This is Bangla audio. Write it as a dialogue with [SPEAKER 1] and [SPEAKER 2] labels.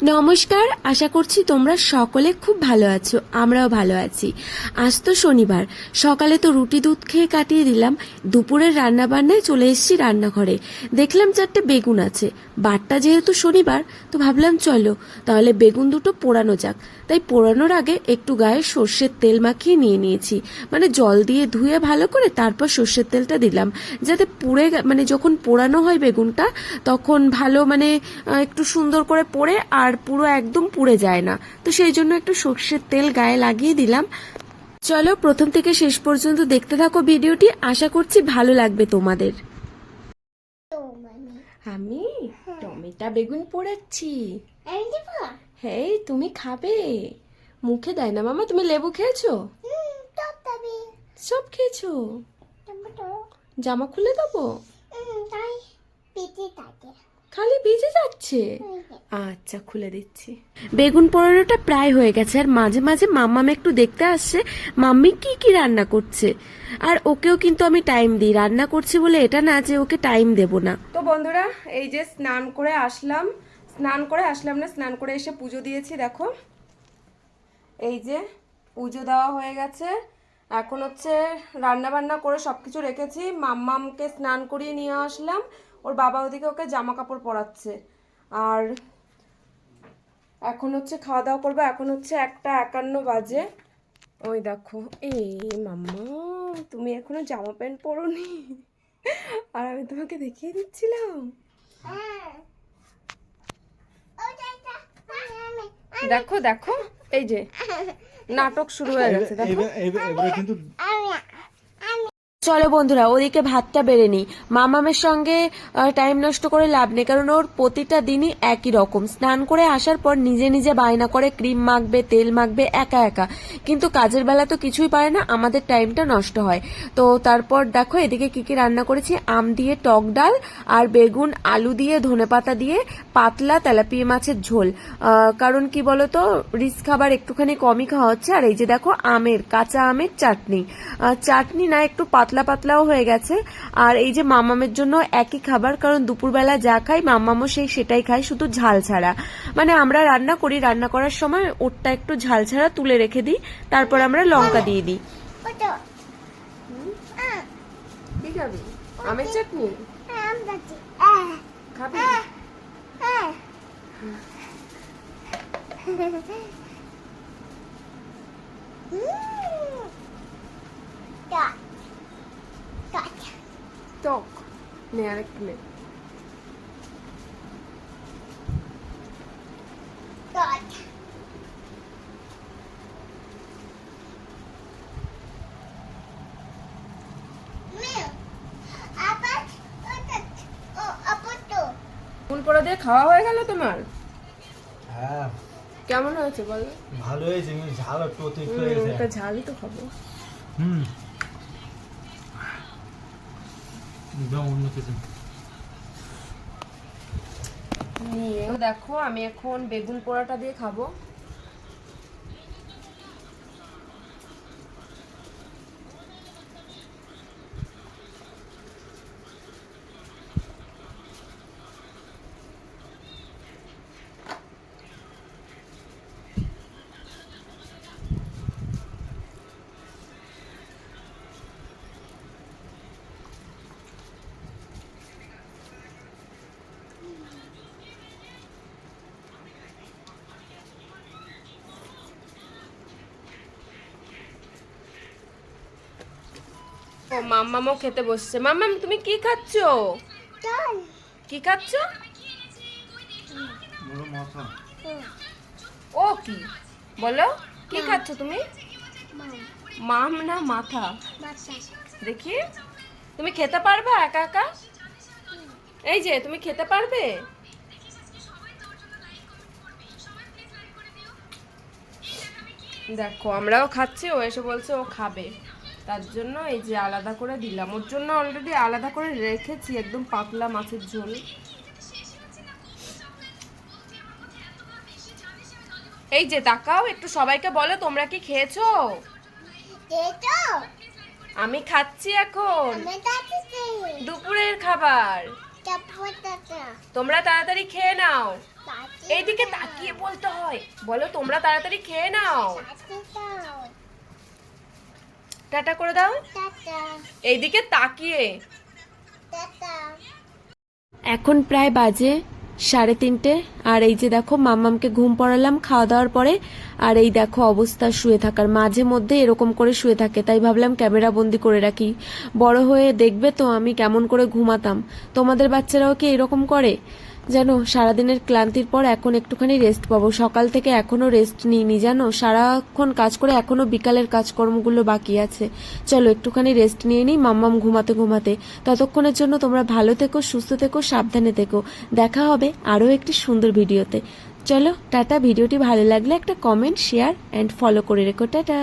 [SPEAKER 1] নমস্কার, আশা করছি তোমরা সকলে খুব ভালো আছো। আমরাও ভালো আছি। আজ তো শনিবার, সকালে তো রুটি দুধ খেয়ে কাটিয়ে দিলাম। দুপুরের রান্না বান্নায় চলে এসেছি রান্নাঘরে। দেখলাম 4টে বেগুন আছে। বারটা যেহেতু শনিবার, তো ভাবলাম চলো তাহলে বেগুন দুটো পোড়ানো যাক। তাই পোড়ানোর আগে একটু গায়ে সর্ষের তেল মাখিয়ে নিয়েছি। মানে জল দিয়ে ধুয়ে ভালো করে তারপর সর্ষের তেলটা দিলাম, যাতে পুড়ে মানে যখন পোড়ানো হয় বেগুনটা তখন ভালো মানে একটু সুন্দর করে পোড়ে আর পুরো একদম পুড়ে যায় না। তো সেই জন্য একটু সর্ষের তেল গায়ে লাগিয়ে দিলাম। চলো প্রথম থেকে শেষ পর্যন্ত দেখতে থাকো ভিডিওটি, আশা করছি ভালো লাগবে তোমাদের। আমি টমেটো বেগুন পোড়াচ্ছি। হ্যাঁ, তুমি খাবে? মুখে দেয় না মামা। তুমি লেবু খেয়েছো? সব খেয়েছো? জামা খুলে দেবো? খালি ভিজে যাচ্ছে। আচ্ছা, খুলে দিচ্ছি। বেগুন পোড়ানোটা প্রায় হয়ে গেছে, আর মাঝে মাঝে মাম্মাম একটু দেখতে আসছে মাম্মি কি কি রান্না করছে। আর ওকেও কিন্তু আমি টাইম দিই, রান্না করছি বলে এটা না যে ওকে টাইম দেব না। তো বন্ধুরা, এই যে স্নান করে আসলাম না, স্নান করে এসে পুজো দিয়েছি। দেখো, এই যে পুজো দেওয়া হয়ে গেছে। এখন হচ্ছে রান্না বান্না করে সবকিছু রেখেছি। মাম্মামকে স্নান করিয়ে নিয়ে আসলাম। ওর বাবা ওদিকে ওকে জামা কাপড় পরাচ্ছে। আর এখন হচ্ছে খাওয়া দাওয়া করবো। এখন হচ্ছে 1:51 বাজে। ওই দেখো, এই মাম্মা তুমি এখনো জামা প্যান্ট পরোনি, আর আমি তোমাকে দেখিয়ে দিচ্ছিলাম। দেখো দেখো, এই যে নাটক শুরু হয়ে গেছে। দেখো, চলো বন্ধুরা, ওদিকে ভাতটা বেড়ে নি। মামামের সঙ্গে টাইম নষ্ট করে লাভ নেই, কারণ ওর প্রতিটা দিনই একই রকম। স্নান করে আসার পর নিজে নিজে বায়না করে ক্রিম মাখবে, তেল মাখবে একা একা, কিন্তু কাজের বেলা তো কিছুই পারে না, আমাদের টাইমটা নষ্ট হয়। তো তারপর দেখো এদিকে কি কি রান্না করেছি। আম দিয়ে টক ডাল, আর বেগুন আলু দিয়ে ধনেপাতা দিয়ে পাতলা তেলাপিয়া মাছের ঝোল। কারণ কি বলতো, রিচ খাবার একটুখানি কমই খাওয়া হচ্ছে। আর এই যে দেখো, কাঁচা আমের চাটনি। চাটনি না, একটু পাতলা পাতলাও হয়ে গেছে। আর এই যে মামামের জন্য একই খাবার, কারণ দুপুরবেলা যা খাই মামামও সেটাই খায়, শুধু ঝাল ছাড়া। মানে আমরা রান্না করি, রান্না করার সময় ওরটা একটু ঝাল ছাড়া তুলে রেখে দিই, তারপর আমরা লঙ্কা দিয়ে দিই। কি খাবি? আমের চাটনি খাবি? টক নে, আরেকটু নে। ফুল পোড়া দিয়ে খাওয়া হয়ে গেল তোমার?
[SPEAKER 2] হ্যাঁ।
[SPEAKER 1] কেমন হয়েছে বলো?
[SPEAKER 2] ভালো হয়েছে, কিন্তু ঝাল একটু অতিরিক্ত হয়ে গেছে।
[SPEAKER 1] একটা ঝালই তো খাবো।
[SPEAKER 2] একদম অন্য কিছু।
[SPEAKER 1] দেখো, আমি এখন বেগুন পোড়াটা দিয়ে খাবো। ও মাম্মামও খেতে বসছে। মাম্মাম তুমি কি খাচ্ছো? কি খাচ্ছো? ও কি বলো, কি খাচ্ছো তুমি? মাম না মাথা? দেখি, তুমি খেতে পারবে একা একা? এই যে তুমি খেতে পারবে? দেখো আমরাও খাচ্ছি, ও এসে বলছে ও খাবে, তার জন্য এই যে আলাদা করে দিলাম। ওর জন্য অলরেডি আলাদা করে রেখেছি একদম পাতলা মাছের ঝোল। এই যে তাকাও একটু, সবাইকে বলো তোমরা কি খেয়েছো? আমি খাচ্ছি এখন দুপুরের খাবার। তোমরা তাড়াতাড়ি খেয়ে নাও। এইদিকে তাকিয়ে বলতে হয়, বলো তোমরা তাড়াতাড়ি খেয়ে নাও। টাটা করে দাও, এইদিকে তাকিয়ে। এখন প্রায় বাজে 3:30, আর এই যে দেখো মাম্মামকে ঘুম পড়ালাম খাওয়া দাওয়ার পরে, আর এই দেখো অবস্থা শুয়ে থাকার। মাঝে মধ্যে এরকম করে শুয়ে থাকে, তাই ভাবলাম ক্যামেরা বন্দি করে রাখি। বড় হয়ে দেখবে তো আমি কেমন করে ঘুমাতাম। তোমাদের বাচ্চারাও কি এরকম করে? জানো, সারাদিনের ক্লান্তির পর এখন একটুখানি রেস্ট পাবো। সকাল থেকে এখনো রেস্ট নিইনি, জানো, সারাক্ষণ কাজ করে এখনো বিকালের কাজকর্মগুলো বাকি আছে। চলো একটুখানি রেস্ট নিয়ে নিই মাম্মাম ঘুমাতে ঘুমাতে। ততক্ষণের জন্য তোমরা ভালো থেকো, সুস্থ থেকো, সাবধানে থেকো। দেখা হবে আরও একটি সুন্দর ভিডিওতে। চলো টাটা। ভিডিওটি ভালো লাগলে একটা কমেন্ট, শেয়ার অ্যান্ড ফলো করে রেখো। টাটা।